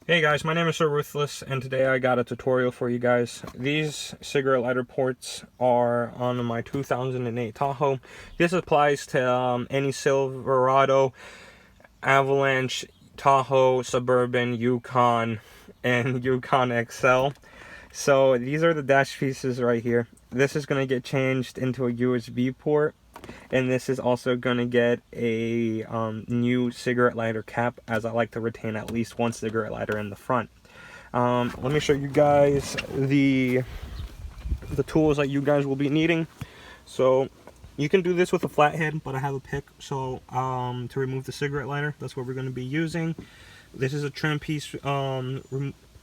Hey guys, my name is Sir Ruthless, and today I got a tutorial for you guys. These cigarette lighter ports are on my 2008 Tahoe. This applies to any Silverado, Avalanche, Tahoe, Suburban, Yukon, and Yukon XL. So these are the dash pieces right here. This is going to get changed into a USB port. And this is also going to get a new cigarette lighter cap, as I like to retain at least one cigarette lighter in the front. Let me show you guys the tools that you guys will be needing. So you can do this with a flathead, but I have a pick. So to remove the cigarette lighter, that's what we're going to be using. This is a trim piece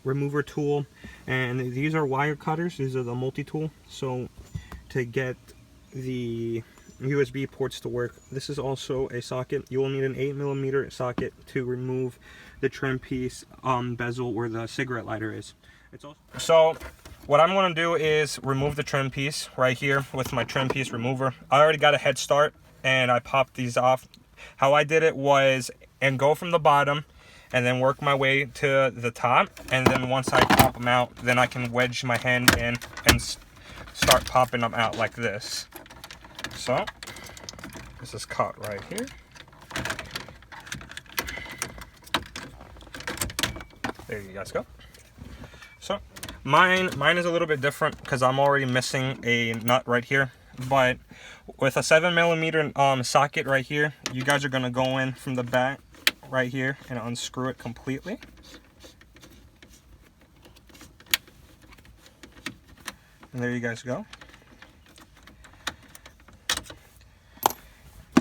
remover tool, and these are wire cutters. These are the multi-tool. So to get the USB ports to work, this is also a socket. You will need an 8mm socket to remove the trim piece bezel where the cigarette lighter is. So what I'm going to do is remove the trim piece right here with my trim piece remover. I already got a head start and I popped these off. How I did it was go from the bottom and then work my way to the top, and then once I pop them out, then I can wedge my hand in and start popping them out like this. So this is caught right here. There you guys go. So mine is a little bit different because I'm already missing a nut right here. But with a 7mm socket right here, you guys are gonna go in from the back right here and unscrew it completely. And there you guys go.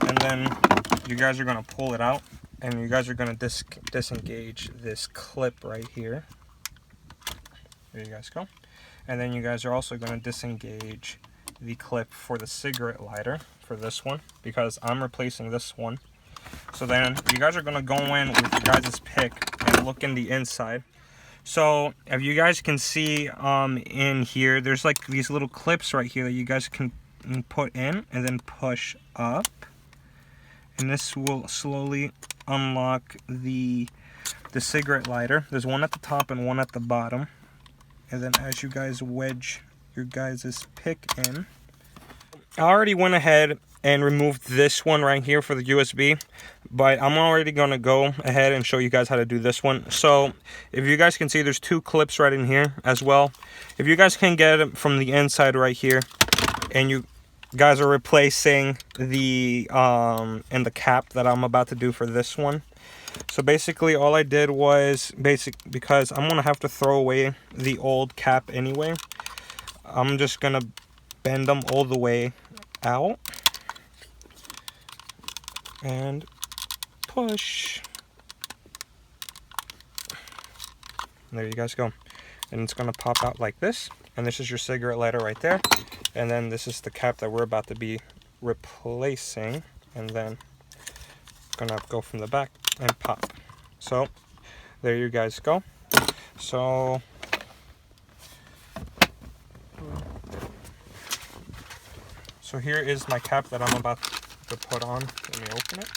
And then you guys are going to pull it out, and you guys are going to disengage this clip right here. There you guys go. And then you guys are also going to disengage the clip for the cigarette lighter for this one, because I'm replacing this one. So then you guys are going to go in with your guys' pick and look in the inside. So if you guys can see in here, there's like these little clips right here that you guys can put in and then push up. And this will slowly unlock the cigarette lighter. There's one at the top and one at the bottom. And then as you guys wedge your guys' pick in, I already went ahead and removed this one right here for the USB, but I'm already going to go ahead and show you guys how to do this one. So if you guys can see, there's two clips right in here as well. If you guys can get it from the inside right here, and you guys are replacing the and the cap that I'm about to do for this one. So basically all I did was because I'm gonna have to throw away the old cap anyway, I'm just gonna bend them all the way out and push. And there you guys go. And it's gonna pop out like this. And this is your cigarette lighter right there. And then this is the cap that we're about to be replacing. And then gonna go from the back and pop. So there you guys go. So here is my cap that I'm about to put on. Let me open it.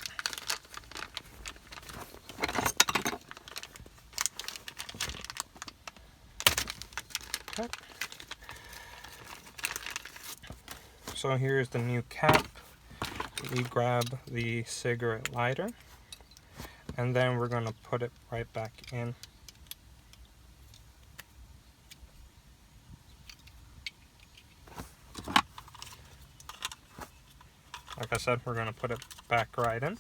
Okay. So here's the new cap. We grab the cigarette lighter, and then we're going to put it right back in. Like I said, we're going to put it back right in.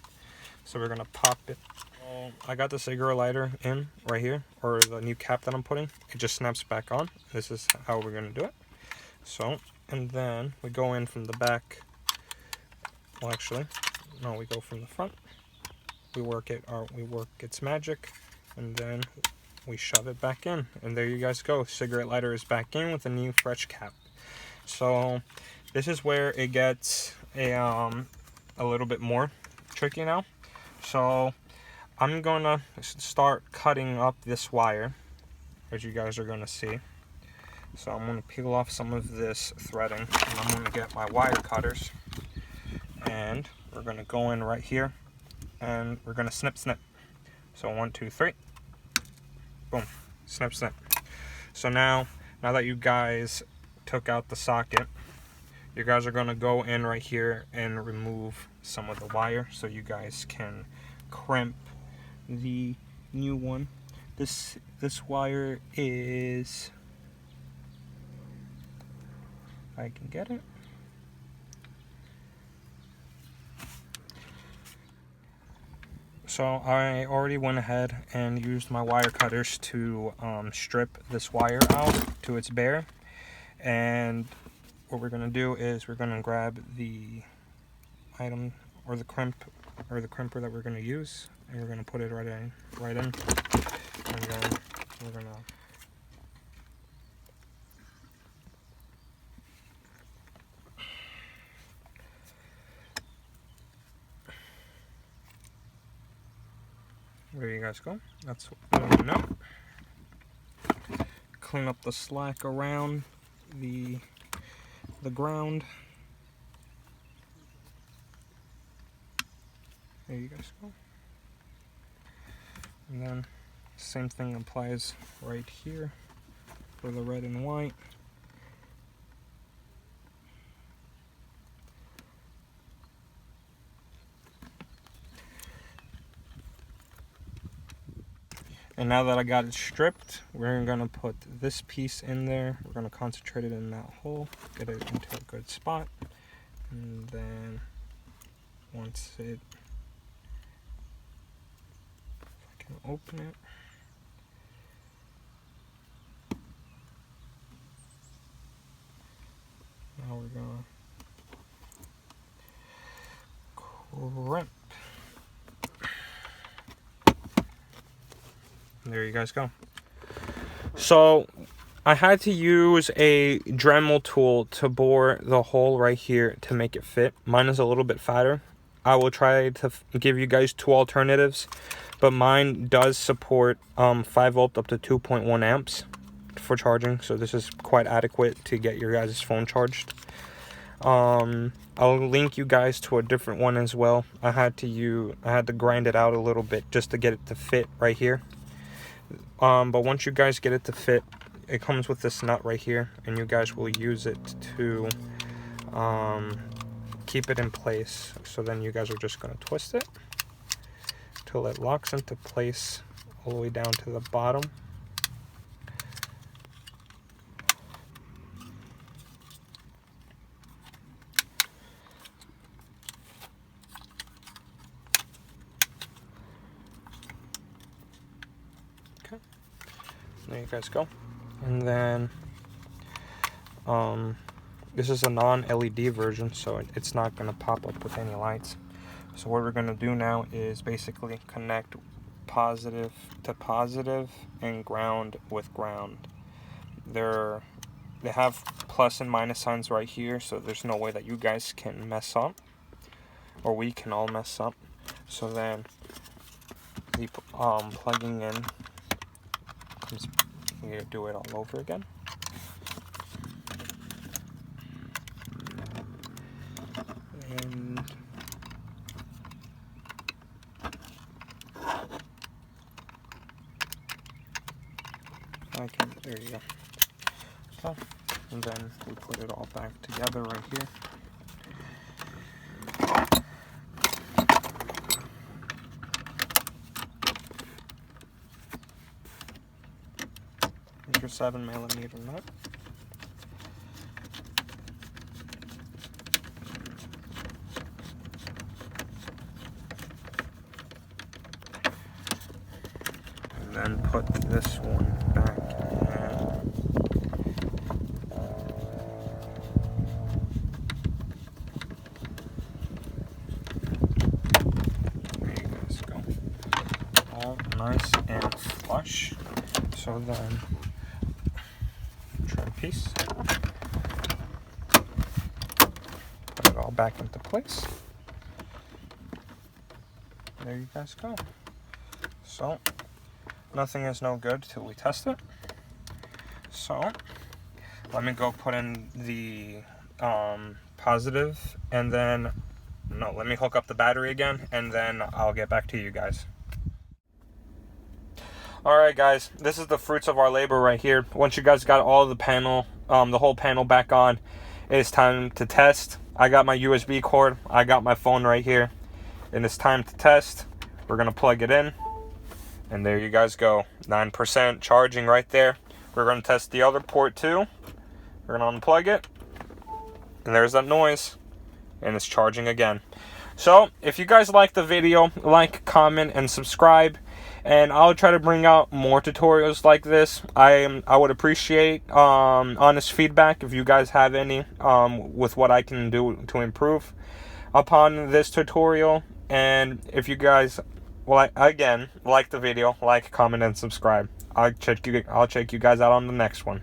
So we're going to pop it. I got the cigarette lighter in right here, or the new cap that I'm putting. It just snaps back on. This is how we're going to do it. So, and then we go in from the back. Well, actually, no, we go from the front. We work its magic, and then we shove it back in. And there you guys go. Cigarette lighter is back in with a new fresh cap. So this is where it gets a little bit more tricky now. So I'm gonna start cutting up this wire, as you guys are gonna see. So I'm gonna peel off some of this threading, and I'm gonna get my wire cutters, and we're gonna go in right here, and we're gonna snip. So 1, 2, 3. Boom. Snip, snip. So now that you guys took out the socket, you guys are going to go in right here and remove some of the wire so you guys can crimp the new one. This wire is, if I can get it, so I already went ahead and used my wire cutters to strip this wire out to its bare. And what we're going to do is we're going to grab the item or the crimper that we're going to use, and we're going to put it right in, and then we're going to there you guys go. That's what we know. Clean up the slack around the ground. There you guys go. And then same thing applies right here for the red and white. And now that I got it stripped, we're gonna put this piece in there. We're gonna concentrate it in that hole, get it into a good spot. And then once it, if I can open it. Now we're gonna crimp. There you guys go. So I had to use a Dremel tool to bore the hole right here to make it fit. Mine is a little bit fatter. I will try to give you guys two alternatives, but mine does support 5 volt up to 2.1 amps for charging, so this is quite adequate to get your guys' phone charged. I'll link you guys to a different one as well. I had to grind it out a little bit just to get it to fit right here. But once you guys get it to fit, it comes with this nut right here, and you guys will use it to keep it in place. So then you guys are just going to twist it till it locks into place all the way down to the bottom. There you guys go. And then this is a non-LED version, so it's not going to pop up with any lights. So what we're going to do now is basically connect positive to positive and ground with ground. They have plus and minus signs right here, so there's no way that you guys can mess up, or we can all mess up. So then the plugging in, you do it all over again. And there you go. So, and then we put it all back together right here. Your 7mm nut. And then put this one back in. There you guys go. All nice and flush. So then piece, put it all back into place. There you guys go. So nothing is no good till we test it. So let me go put in the positive, and then let me hook up the battery again, and then I'll get back to you guys. Alright guys, this is the fruits of our labor right here. Once you guys got all the panel, the whole panel back on, it's time to test. I got my USB cord, I got my phone right here, and it's time to test. We're gonna plug it in, and there you guys go. 9% charging right there. We're gonna test the other port too. We're gonna unplug it, and there's that noise, and it's charging again. So if you guys like the video, like, comment, and subscribe, and I'll try to bring out more tutorials like this. I would appreciate honest feedback if you guys have any with what I can do to improve upon this tutorial. And if you guys, well, again, like the video, like, comment, and subscribe. I'll check you guys out on the next one.